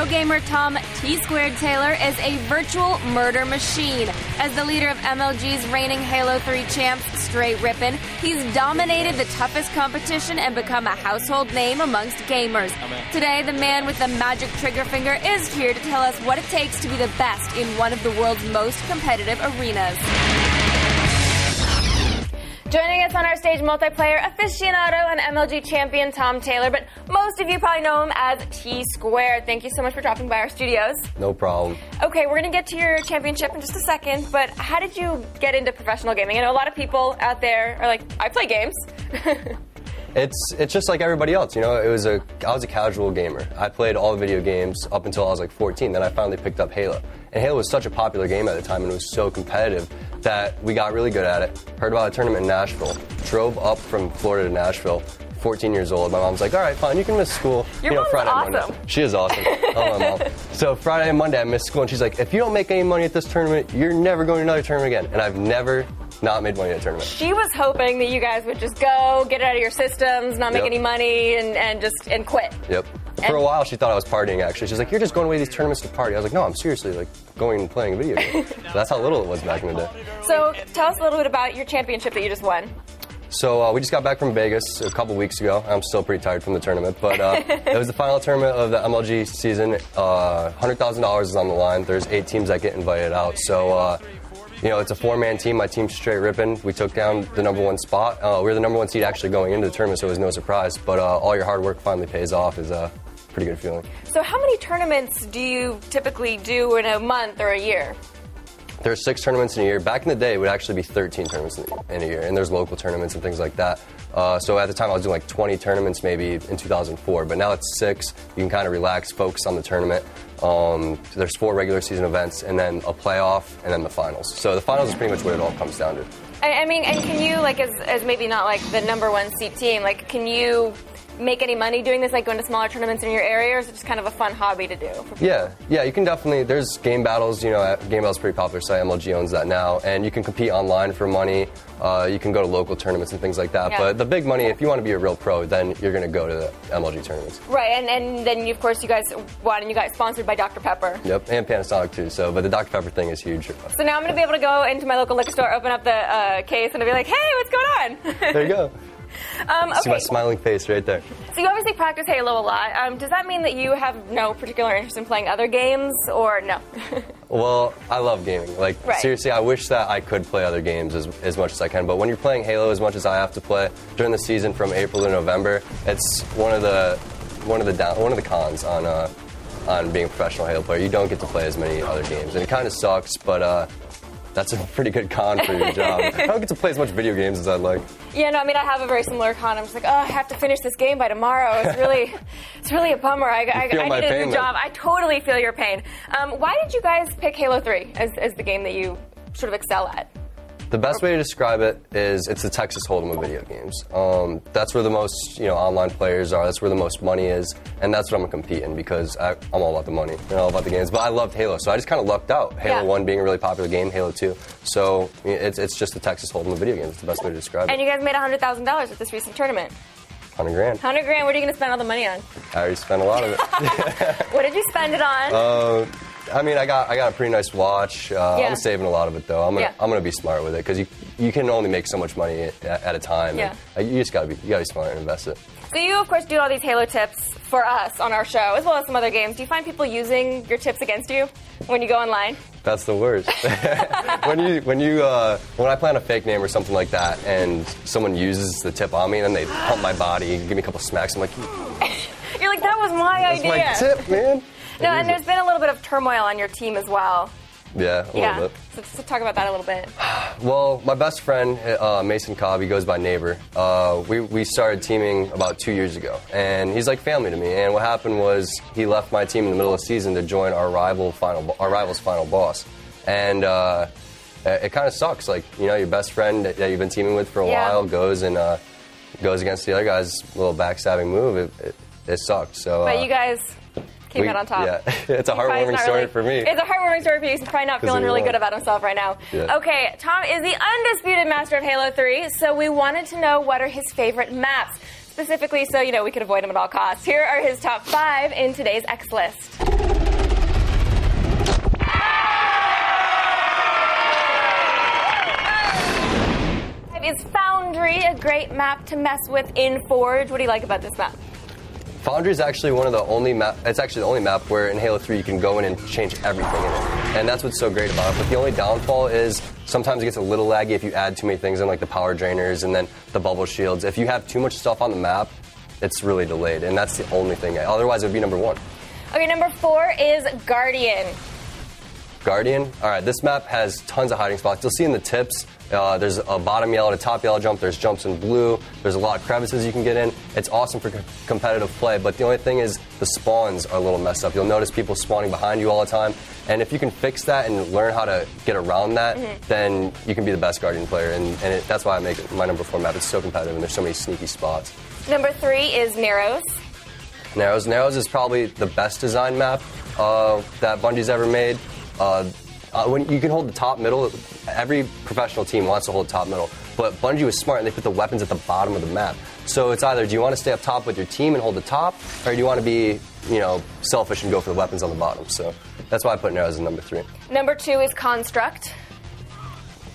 pro gamer Tom Tsquared Taylor is a virtual murder machine. As the leader of MLG's reigning Halo 3 champs, Straight Rippin', he's dominated the toughest competition and become a household name amongst gamers. Today, the man with the magic trigger finger is here to tell us what it takes to be the best in one of the world's most competitive arenas. Joining us on our stage, multiplayer aficionado and MLG champion Tom Taylor, but most of you probably know him as Tsquared. Thank you so much for dropping by our studios. No problem. Okay, we're going to get to your championship in just a second, but how did you get into professional gaming? I know a lot of people out there are like, I play games. It's just like everybody else, you know. I was a casual gamer. I played all the video games up until I was like 14. Then I finally picked up Halo, and Halo was such a popular game at the time, and it was so competitive that we got really good at it. Heard about a tournament in Nashville. Drove up from Florida to Nashville. 14 years old. My mom's like, all right, fine, you can miss school. Your mom's Friday and awesome. Monday. She is awesome. Oh, my mom. So Friday and Monday I missed school, and she's like, if you don't make any money at this tournament, you're never going to another tournament again. And I've never not made money at a tournament. She was hoping that you guys would just go, get it out of your systems, not make any money, and quit. Yep. For a while, she thought I was partying, actually. She's like, you're just going away to these tournaments to party. I was like, no, I'm seriously, like, going and playing a video game. So that's how little it was back in the day. So tell us a little bit about your championship that you just won. So we just got back from Vegas a couple weeks ago. I'm still pretty tired from the tournament, but it was the final tournament of the MLG season. $100,000 is on the line. There's 8 teams that get invited out. So, you know, it's a 4-man team. My team's Straight Rippin'. We took down the #1 spot. We were the #1 seed actually going into the tournament, so it was no surprise. But all your hard work finally pays off is a pretty good feeling. So how many tournaments do you typically do in a month or a year? There's 6 tournaments in a year. Back in the day, it would actually be 13 tournaments in a year, and there's local tournaments and things like that. So at the time, I was doing like 20 tournaments maybe in 2004, but now it's 6. You can kind of relax, focus on the tournament. There's 4 regular season events, and then a playoff, and then the finals. So the finals is pretty much what it all comes down to. I mean, and can you, like, as maybe not like the #1 seed team, like, can you make any money doing this, like going to smaller tournaments in your area, or is it just kind of a fun hobby to do? Yeah, you can definitely, there's game battles, you know, Game Battle's a pretty popular site, MLG owns that now, and you can compete online for money, you can go to local tournaments and things like that, but the big money, if you want to be a real pro, then you're going to go to the MLG tournaments. Right, and then of course you guys won, and you got sponsored by Dr. Pepper. Yep, and Panasonic too, but the Dr. Pepper thing is huge. So now I'm going to be able to go into my local liquor store, open up the case, and I'll be like, hey, what's going on? There you go. Okay. See my smiling face right there. So you obviously practice Halo a lot. Does that mean that you have no particular interest in playing other games, or no? Well, I love gaming. Like, seriously, I wish that I could play other games as much as I can. But when you're playing Halo as much as I have to play during the season from April to November, it's one of the cons on being a professional Halo player. You don't get to play as many other games, and it kind of sucks. But that's a pretty good con for your job. I don't get to play as much video games as I'd like. Yeah, no, I mean, I have a very similar con. I'm just like, oh, I have to finish this game by tomorrow. It's really a bummer. I need a new job. I totally feel your pain. Why did you guys pick Halo 3 as the game that you sort of excel at? The best way to describe it is it's the Texas Hold'em of video games. That's where the most online players are. That's where the most money is, and that's what I'm gonna compete in because I'm all about the money and all about the games. But I loved Halo, so I just kind of lucked out. Halo 1 being a really popular game, Halo 2. So it's just the Texas Hold'em of video games. It's the best way to describe it. And you guys made $100,000 at this recent tournament. 100 grand. 100 grand. What are you gonna spend all the money on? I already spent a lot of it. What did you spend it on? I mean, I got a pretty nice watch. I'm saving a lot of it though. I'm gonna be smart with it because you can only make so much money at a time. Yeah. And you gotta be smart and invest it. So you of course do all these Halo tips for us on our show as well as some other games. Do you find people using your tips against you when you go online? That's the worst. when I plan a fake name or something like that, and someone uses the tip on me, and then they pump my body, give me a couple smacks. I'm like, you're like, that was my idea. That's my tip, man. No, and there's been a little bit of turmoil on your team as well. Yeah, a little bit. So just talk about that a little bit. Well, my best friend, Mason Cobb, he goes by Neighbor. We started teaming about 2 years ago, and he's like family to me. And what happened was he left my team in the middle of the season to join our rival's final boss. And it kind of sucks. Like, your best friend that you've been teaming with for a while goes against the other guy's little backstabbing move. It sucked. So, but you guys came out on top. Yeah, it's a heartwarming story for me. It's a heartwarming story for you. He's probably not feeling really good about himself right now. Yeah. Okay, Tom is the undisputed master of Halo 3, so we wanted to know what are his favorite maps. specifically so, we could avoid him at all costs. Here are his top 5 in today's X list. Is Foundry a great map to mess with in Forge? What do you like about this map? Foundry is actually one of the only it's actually the only map where in Halo 3 you can go in and change everything in it. And that's what's so great about it. But the only downfall is sometimes it gets a little laggy if you add too many things in, like the power drainers and then the bubble shields. If you have too much stuff on the map, it's really delayed. And that's the only thing. Otherwise, it would be number 1. Okay, number 4 is Guardian. Guardian. All right, this map has tons of hiding spots. You'll see in the tips, there's a bottom yellow to top yellow jump. There's jumps in blue. There's a lot of crevices you can get in. It's awesome for competitive play, but the only thing is the spawns are a little messed up. You'll notice people spawning behind you all the time, and if you can fix that and learn how to get around that, then you can be the best Guardian player, and that's why I make it my number 4 map. It's so competitive, and there's so many sneaky spots. Number 3 is Narrows. Narrows is probably the best design map that Bungie's ever made. When you can hold the top middle, every professional team wants to hold top middle. But Bungie was smart and they put the weapons at the bottom of the map. So it's either do you want to stay up top with your team and hold the top, or do you want to be, selfish and go for the weapons on the bottom? So that's why I put Narrows as number 3. Number 2 is Construct.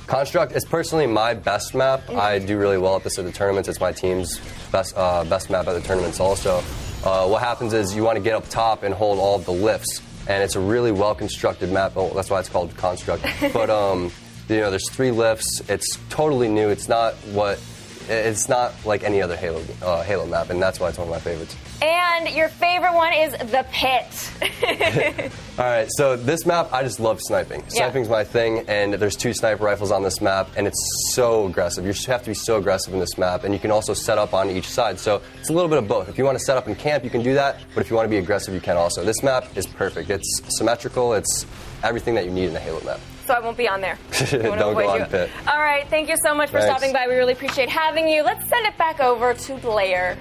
Construct is personally my best map. I do really well at this at the tournaments. It's my team's best map at the tournaments also. What happens is you want to get up top and hold all of the lifts. And it's a really well-constructed map. Oh, that's why it's called Construct. But there's 3 lifts. It's totally new. It's not like any other Halo map, and that's why it's one of my favorites. And your favorite one is the Pit. All right, so this map, I just love sniping. Sniping's my thing, and there's 2 sniper rifles on this map, and it's so aggressive. You have to be so aggressive in this map, and you can also set up on each side. So it's a little bit of both. If you want to set up in camp, you can do that, but if you want to be aggressive, you can also. This map is perfect. It's symmetrical. It's everything that you need in a Halo map. So I won't be on there. Don't go on Pit. All right, thank you so much for stopping by. We really appreciate having you. Let's send it back over to Blair.